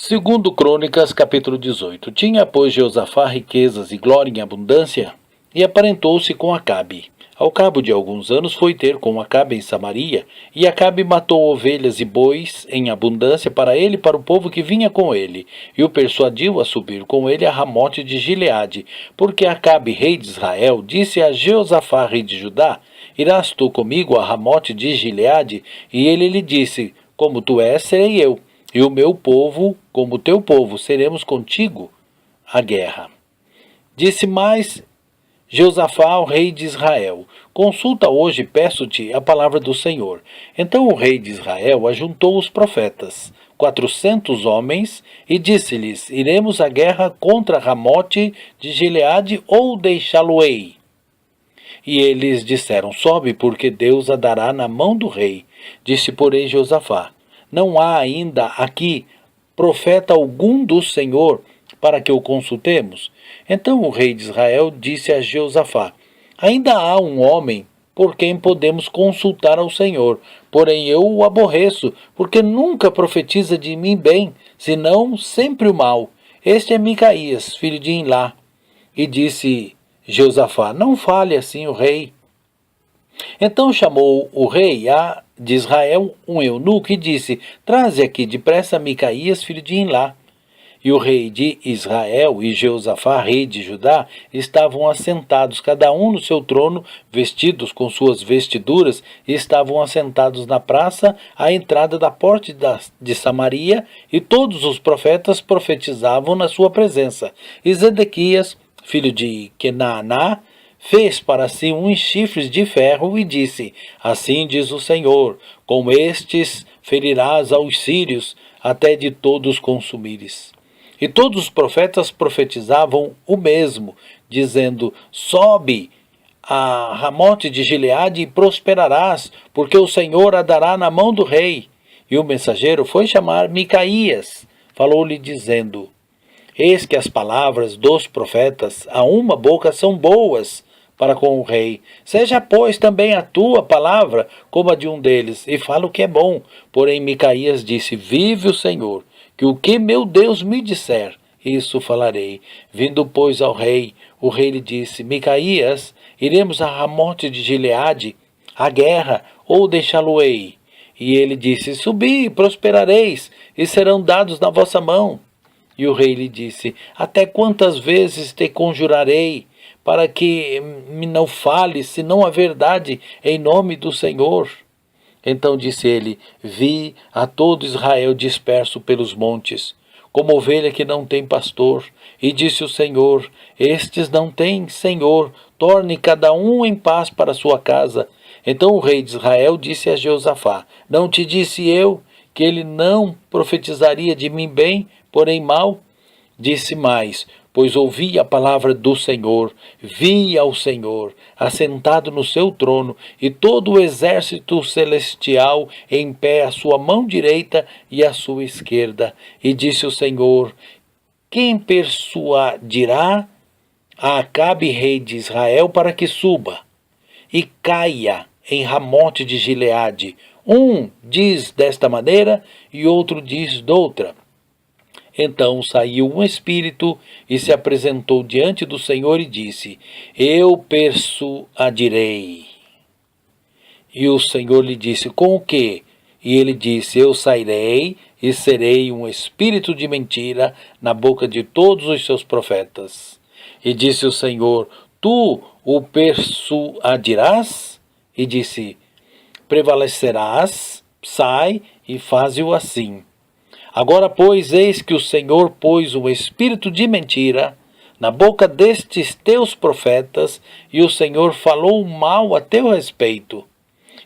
Segundo Crônicas, capítulo 18. Tinha, pois, Jeosafá riquezas e glória em abundância, e aparentou-se com Acabe. Ao cabo de alguns anos foi ter com Acabe em Samaria, e Acabe matou ovelhas e bois em abundância para ele e para o povo que vinha com ele, e o persuadiu a subir com ele a Ramote de Gileade, porque Acabe, rei de Israel, disse a Jeosafá, rei de Judá: Irás tu comigo a Ramote de Gileade? E ele lhe disse: Como tu és, serei eu, e o meu povo, como o teu povo, seremos contigo à guerra. Disse mais Jeosafá ao rei de Israel: Consulta hoje, peço-te, a palavra do Senhor. Então o rei de Israel ajuntou os profetas, 400 homens, e disse-lhes: Iremos à guerra contra Ramote de Gileade ou deixá-lo-ei? E eles disseram: Sobe, porque Deus a dará na mão do rei. Disse, porém, Jeosafá: Não há ainda aqui profeta algum do Senhor para que o consultemos? Então o rei de Israel disse a Jeosafá: Ainda há um homem por quem podemos consultar ao Senhor, porém eu o aborreço, porque nunca profetiza de mim bem, senão sempre o mal. Este é Micaías, filho de Imlá. E disse Jeosafá: Não fale assim o rei. Então chamou o rei de Israel um eunuco e disse: Traze aqui depressa Micaías, filho de Imlá. E o rei de Israel e Jeosafá, rei de Judá, estavam assentados, cada um no seu trono, vestidos com suas vestiduras, e estavam assentados na praça, à entrada da porta de Samaria, e todos os profetas profetizavam na sua presença. E Zedequias, filho de Kenaaná, fez para si uns chifres de ferro e disse: Assim diz o Senhor, com estes ferirás aos sírios, até de todos consumires. E todos os profetas profetizavam o mesmo, dizendo: Sobe a Ramote de Gileade e prosperarás, porque o Senhor a dará na mão do rei. E o mensageiro foi chamar Micaías, falou-lhe dizendo: Eis que as palavras dos profetas a uma boca são boas para com o rei. Seja, pois, também a tua palavra como a de um deles, e fala o que é bom. Porém Micaías disse: Vive o Senhor, que o que meu Deus me disser, isso falarei. Vindo, pois, ao rei, o rei lhe disse: Micaías, iremos a Ramote de Gileade, à guerra, ou deixá-lo-ei? E ele disse: Subi, prosperareis, e serão dados na vossa mão. E o rei lhe disse: Até quantas vezes te conjurarei, para que me não fales, senão a verdade, em nome do Senhor? Então disse ele: Vi a todo Israel disperso pelos montes, como ovelha que não tem pastor. E disse o Senhor: Estes não têm Senhor, torne cada um em paz para sua casa. Então o rei de Israel disse a Jeosafá: Não te disse eu que ele não profetizaria de mim bem, porém mal? Disse mais: Pois ouvi a palavra do Senhor, vi ao Senhor, assentado no seu trono, e todo o exército celestial em pé à sua mão direita e à sua esquerda. E disse o Senhor: Quem persuadirá a Acabe, rei de Israel, para que suba e caia em Ramote de Gileade? Um diz desta maneira e outro diz doutra. Então saiu um espírito e se apresentou diante do Senhor e disse: Eu persuadirei. E o Senhor lhe disse: Com o quê? E ele disse: Eu sairei e serei um espírito de mentira na boca de todos os seus profetas. E disse o Senhor: Tu o persuadirás? E disse: Prevalecerás, sai e faze-o assim. Agora, pois, eis que o Senhor pôs um espírito de mentira na boca destes teus profetas, e o Senhor falou mal a teu respeito.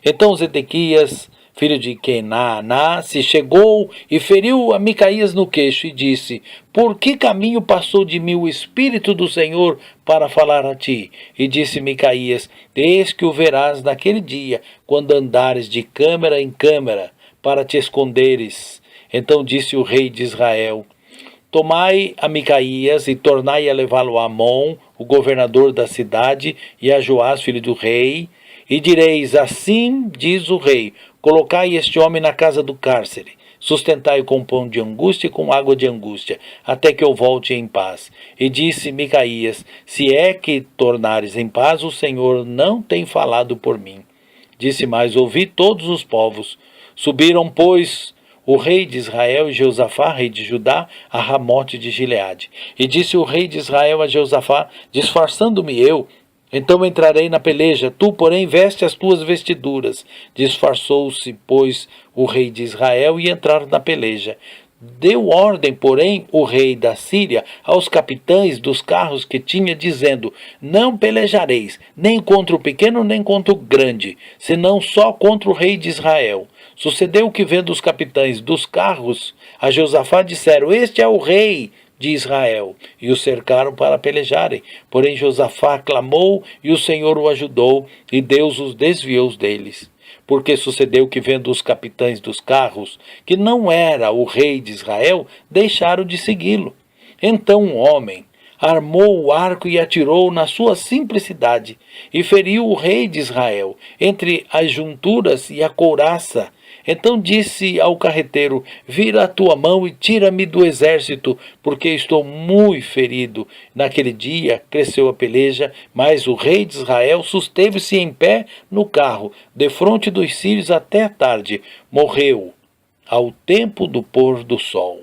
Então Zedequias, filho de Kenaaná, se chegou e feriu a Micaías no queixo e disse: Por que caminho passou de mim o Espírito do Senhor para falar a ti? E disse Micaías: Eis que o verás naquele dia, quando andares de câmara em câmara, para te esconderes. Então disse o rei de Israel: Tomai a Micaías e tornai a levá-lo a Amon, o governador da cidade, e a Joás, filho do rei, e direis: Assim diz o rei: Colocai este homem na casa do cárcere, sustentai com pão de angústia e com água de angústia, até que eu volte em paz. E disse Micaías: se é que tornares em paz, o Senhor não tem falado por mim. Disse mais: ouvi todos os povos. Subiram, pois, o rei de Israel e Jeosafá, rei de Judá, a Ramote de Gileade. E disse o rei de Israel a Jeosafá: disfarçando-me eu, então entrarei na peleja, tu, porém, veste as tuas vestiduras. Disfarçou-se, pois, o rei de Israel e entraram na peleja. Deu ordem, porém, o rei da Síria aos capitães dos carros que tinha, dizendo: não pelejareis, nem contra o pequeno, nem contra o grande, senão só contra o rei de Israel. Sucedeu que, vendo os capitães dos carros, a Josafá disseram: este é o rei de Israel, e o cercaram para pelejarem. Porém Josafá clamou, e o Senhor o ajudou, e Deus os desviou deles. Porque sucedeu que, vendo os capitães dos carros, que não era o rei de Israel, deixaram de segui-lo. Então um homem armou o arco e atirou na sua simplicidade, e feriu o rei de Israel, entre as junturas e a couraça. Então disse ao carreteiro: vira a tua mão e tira-me do exército, porque estou muito ferido. Naquele dia cresceu a peleja, mas o rei de Israel susteve-se em pé no carro, defronte dos sírios até a tarde. Morreu ao tempo do pôr do sol.